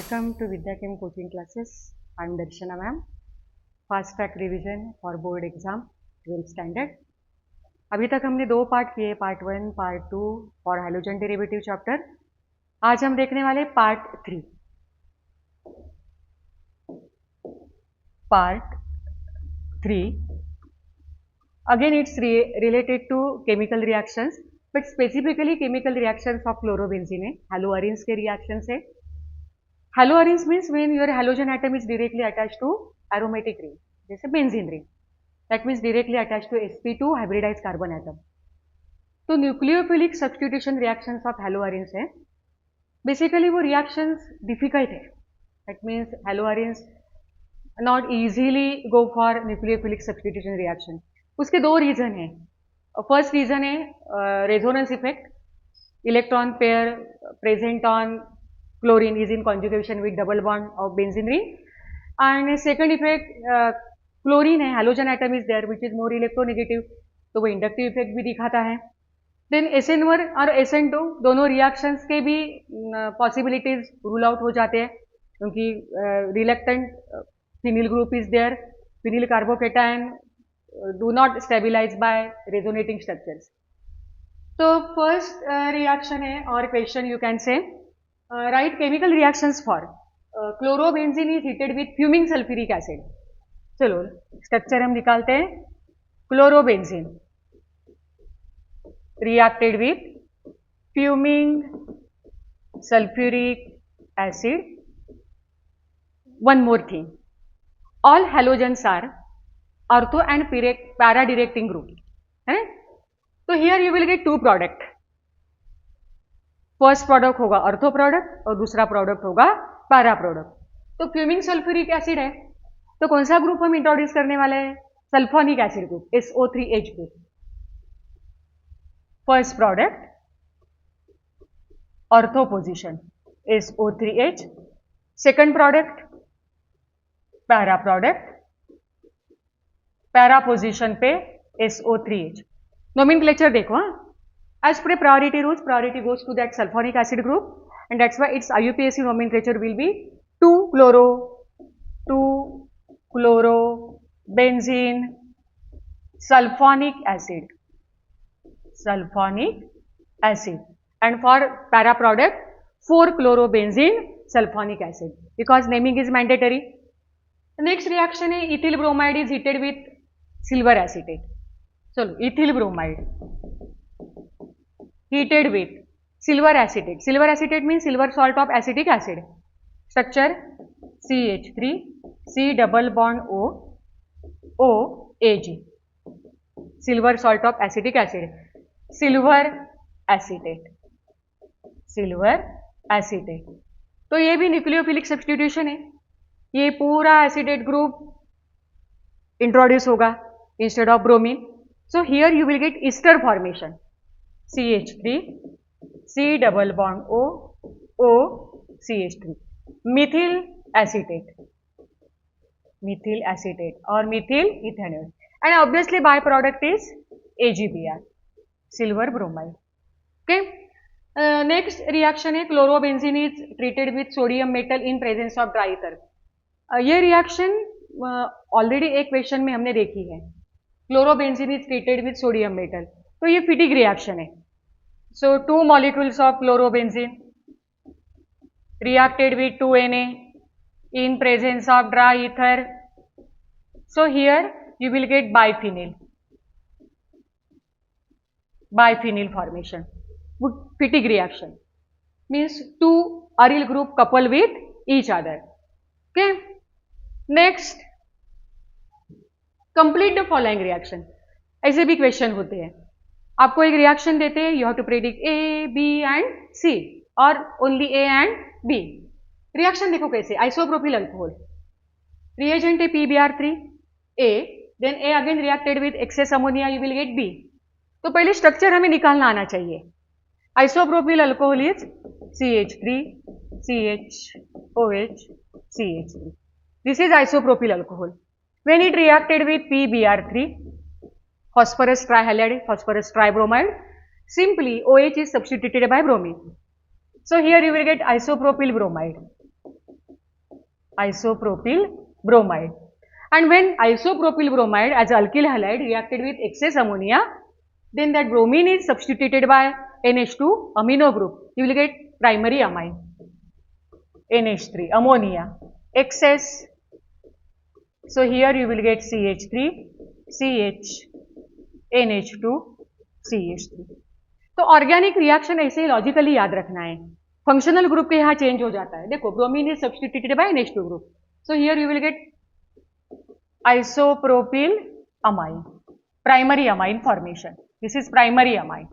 Welcome to Vidyachem coaching classes. I am Darshana ma'am. Fast track revision for board exam 12th standard. अभी तक हमने दो part किए, part 1, part 2 और halogen derivative chapter. आज हम देखने वाले part 3. Part 3 again it's related to chemical reactions, but specifically chemical reactions of chlorobenzene. Haloarenes के reactions है. Haloarenes means when your halogen atom is directly attached to aromatic ring, जैसे benzene ring. That means directly attached to sp2 hybridized carbon atom. तो nucleophilic substitution reactions of haloarenes है. Basically वो reactions difficult है. That means haloarenes not easily go for nucleophilic substitution reaction. उसके दो reason है. First reason है resonance effect. Electron pair present on chlorine is in conjugation with double bond of benzene ring, and second effect chlorine है, halogen atom is there which is more electronegative, तो वो inductive effect भी दिखाता है. Then SN1 और SN2 दोनों reactions के भी पॉसिबिलिटीज रूल आउट हो जाते हैं, क्योंकि reluctant phenyl group is there. Phenyl carbocation do not stabilize by resonating structures. तो फर्स्ट रिएक्शन है और question you can say write chemical reactions for chlorobenzene is heated with fuming sulfuric acid. चलो structure हम निकालते हैं. Chlorobenzene reacted with fuming sulfuric acid. One more thing, all halogens are ortho and para directing group है. तो here you will get two product. First product होगा ortho product और दूसरा product होगा पैरा प्रोडक्ट. तो फ्यूमिंग सल्फ्यूरिक एसिड है, तो कौन सा ग्रुप हम इंट्रोड्यूस करने वाले हैं? Sulphonic acid group, SO3H group. First product ortho position SO3H. Second product para product, para position पे SO3H. नोमेनक्लेचर देखो. हाँ, as per priority rules, priority goes to that sulfonic acid group, and that's why its IUPAC nomenclature will be 2-chlorobenzene sulfonic acid. Sulfonic acid. And for para product 4-chlorobenzene sulfonic acid, because naming is mandatory. The next reaction है ethyl bromide is heated with silver acetate. चलो ethyl bromide heated with silver acetate. Silver acetate means silver salt of acetic acid. Structure CH3 C double bond O O Ag. Silver salt of acetic acid. Silver acetate. Silver acetate. तो ये भी nucleophilic substitution है. ये पूरा acetate group introduce होगा instead of bromine. So here you will gate Easter formation. CH3 C double bond O O CH3 methyl acetate or methyl ethanol, and obviously byproduct is AgBr, silver bromide. Okay. Next reaction है chlorobenzene is treated with sodium metal in presence of dry ether. ये reaction already एक question में हमने देखी है. Chlorobenzene is treated with sodium metal, तो ये फिटिक reaction है. सो 2 molecules of chlorobenzene reacted with 2Na in presence of dry ether. So here you will get biphenyl formation. Fitic reaction means 2 aryl group couple with each other. Okay. Next, complete the following reaction. ऐसे भी question होते हैं. आपको एक reaction देते हैं, you have to predict A, B and C और only A and B. Reaction देखो कैसे. आइसोप्रोपिल अल्कोहल, रिएजेंट है PBr3 A, then A again reacted with excess ammonia, you will get B. तो पहले स्ट्रक्चर हमें निकालना आना चाहिए. Isopropyl alcohol is CH3 CHOH CH3. This is isopropyl alcohol. When it reacted with PBr3 phosphorus trihalide, phosphorus tribromide, simply OH is substituted by bromine. So here you will get isopropyl bromide. isopropyl bromide. And when isopropyl bromide as alkyl halide reacted with excess ammonia, then that bromine is substituted by NH2 amino group. You will get primary amine, NH3, ammonia, excess. So here you will get CH3, CH, NH2, CH3. तो organic reaction ऐसे ही logically याद रखना है. Functional group के यहाँ change हो जाता है. देखो bromine is substituted by NH2 group. So here you will get isopropyl amine, primary amine formation. This is primary amine.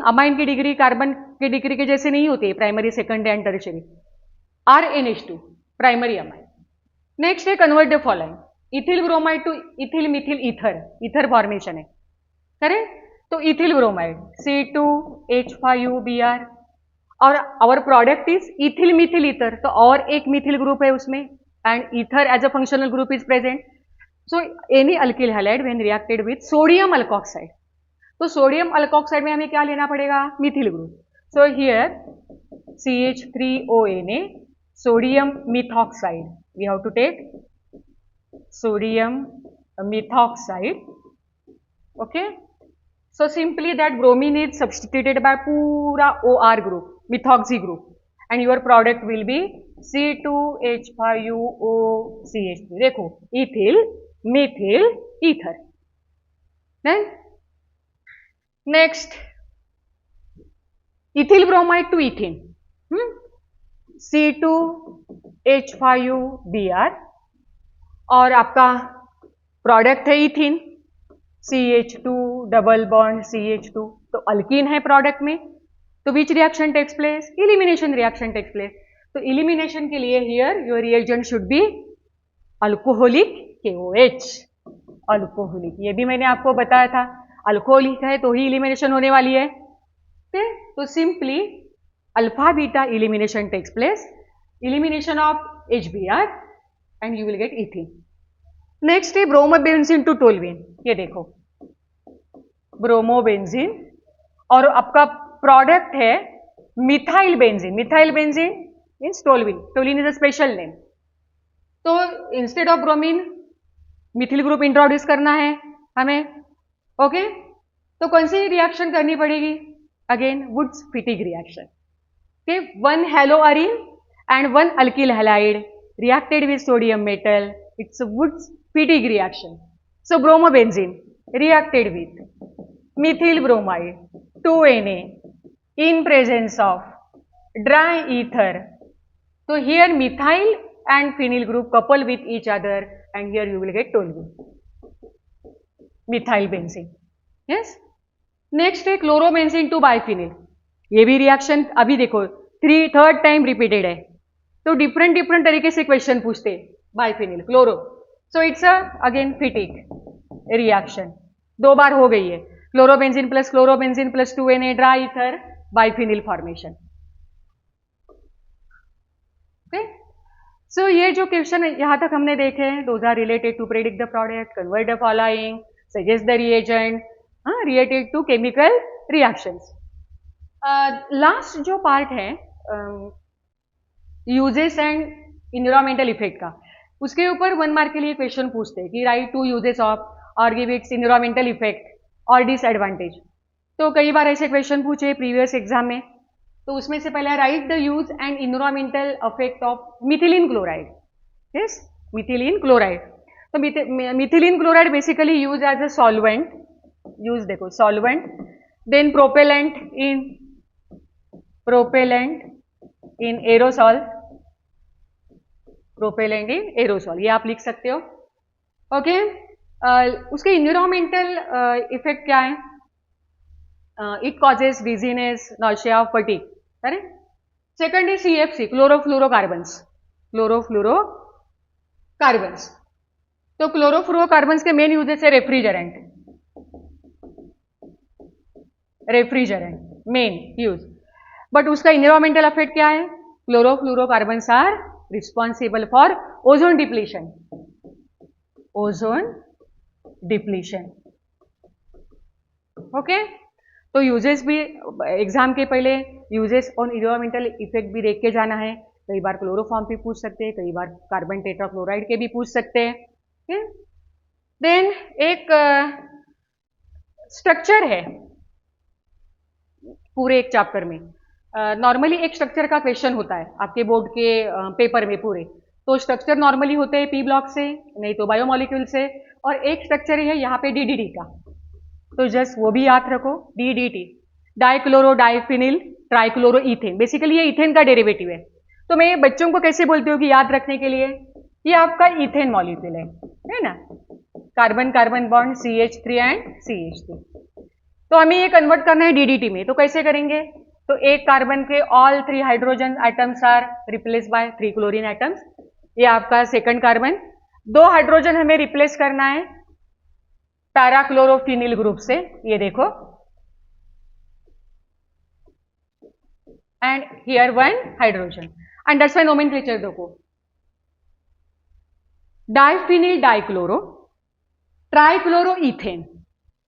Amine की डिग्री कार्बन की डिग्री के जैसे नहीं होती है, primary, secondary and tertiary. RNH2 primary amine. Next है convert the following. Ethyl bromide to ethyl methyl ether, ether formation है. करें तो इथिल ब्रोमाइड C2H5UBr और our product is ethyl methyl ether. तो और एक मिथिल ग्रुप है उसमें and ether as a functional group is present. So any alkyl halide when reacted with sodium alkoxide. तो सोडियम अल्कोक्साइड में हमें क्या लेना पड़ेगा? Methyl group. So here CH3ONa sodium methoxide. We have to take sodium methoxide. Okay. So simply that bromine is substituted by पूरा OR group, methoxy group, and your product will be C2H5UOCH3. देखो ethyl, methyl, ether. Then next ethyl bromide to ethene. C2H5UBr और आपका product है इथिन. CH2 double bond CH2. तो alkyne है product में. तो which reaction takes place? Elimination reaction takes place. तो elimination के लिए here your reagent should be alcoholic KOH. Alcoholic, ये भी मैंने आपको बताया था. अल्कोहलिक है तो ही इलिमिनेशन होने वाली है. तो simply alpha beta elimination takes place. Elimination of HBr and you will get ethyne. Next है ब्रोमोबेंजीन टू टोल्यूइन. ये देखो ब्रोमोबेंजीन और आपका प्रोडक्ट है methyl benzene. Methyl benzene means toluene. Toluene is a special name. तो instead of bromine methyl group introduce करना है हमें. ओके. तो कौन सी रिएक्शन करनी पड़ेगी? Again Wurtz Fittig reaction. Okay. 1 haloarene and 1 alkyl halide reacted with sodium metal. It's a Woods Fittig reaction. So bromobenzene reacted with methyl bromide 2Na in presence of dry ether. So here methyl and phenyl group couple with each other and here you will get toluene. Methyl benzene. Yes. Next है chlorobenzene to biphenyl. ये भी reaction अभी देखो third time repeated है. तो different तरीके से question पूछते हैं. Biphenyl chloro. So it's again Fittig reaction. 2 बार हो गई है. Chlorobenzene plus 2Na dry ether biphenyl formation. Okay. So ये जो क्वेश्चन यहां तक हमने देखे हैं, those are related to predict the product, convert the following, suggest the reagent, related to chemical reactions. Last जो पार्ट है यूजेस एंड इन्वायरमेंटल इफेक्ट का, उसके ऊपर 1 मार्क के लिए क्वेश्चन पूछते हैं कि राइट 2 यूजेस ऑफ और गिव इट्स इन्वायरमेंटल इफेक्ट और डिसएडवांटेज. तो कई बार ऐसे क्वेश्चन पूछे प्रीवियस एग्जाम में. तो उसमें से पहले write the use and environmental effect of methylene chloride. Yes, methylene chloride. तो methylene chloride basically use as a solvent. Use देखो solvent, then propellant in aerosol. Propellant in aerosol ये आप लिख सकते हो. ओके. उसके इन्वायरमेंटल इफेक्ट क्या है? It causes dizziness, nausea, fatigue. Correct. Second is CFC, chlorofluorocarbons. Chlorofluorocarbons. तो क्लोरोफ्लोरोकार्बन्स के मेन यूजेस है रेफ्रिजरेंट मेन यूज. बट उसका इन्वायरमेंटल इफेक्ट क्या है? Chlorofluorocarbons are responsible for ozone depletion. Okay. तो यूजेस भी एग्जाम के पहले यूजेस और इन्वायरमेंटल इफेक्ट भी देख के जाना है. कई बार क्लोरोफॉर्म भी पूछ सकते हैं, कई बार कार्बन टेट्राक्लोराइड के भी पूछ सकते हैं। देन एक स्ट्रक्चर है पूरे एक चैप्टर में। नॉर्मली एक स्ट्रक्चर का क्वेश्चन होता है आपके बोर्ड के पेपर में पूरे। तो स्ट्रक्चर नॉर्मली होते हैं पी ब्लॉक से, नहीं तो बायोमोलिक्यूल से, और एक स्ट्रक्चर है यहाँ पे डीडीटी का। तो जस्ट वो भी याद रखो, DDT, dichloro diphenyl trichloro ethane. Basically ये इथेन का डेरिवेटिव है। तो मैं बच्चों को कैसे बोलती हूँ कि याद रखने के लिए, ये आपका इथेन मॉलिक्यूल है ना, carbon carbon bond CH3 and CH3। तो हमें ये कन्वर्ट करना है डीडीटी में, तो कैसे करेंगे? तो एक कार्बन के all 3 hydrogen atoms are replace by 3 chlorine atoms. ये आपका सेकंड कार्बन। 2 हाइड्रोजन हमें रिप्लेस करना है पैराक्लोरोफिनिल ग्रुप से, ये देखो, and here 1 hydrogen, and that's why nomenclature देखो, diphenyl dichloro trichloro ethane,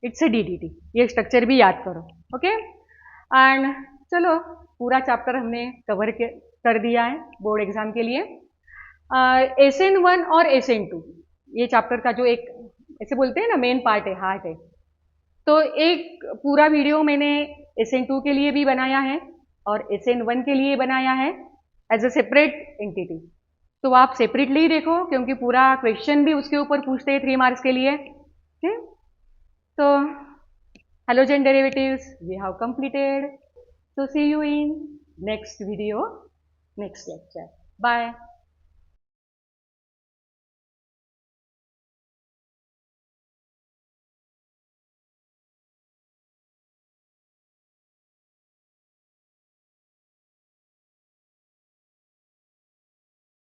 it's a DDT. ये स्ट्रक्चर भी याद करो, ओके। एंड चलो पूरा चैप्टर हमने कवर कर दिया है बोर्ड एग्जाम के लिए। SN1 और SN2 ये चैप्टर का जो एक ऐसे बोलते हैं ना मेन पार्ट है, हार्ट है। तो एक पूरा वीडियो मैंने SN2 के लिए भी बनाया है और SN1 के लिए बनाया है एज अ सेपरेट एंटिटी। तो आप सेपरेटली ही देखो, क्योंकि पूरा क्वेश्चन भी उसके ऊपर पूछते हैं 3 मार्क्स के लिए। ओके, तो halogen derivatives we have completed. So see you in next video, next lecture. Bye.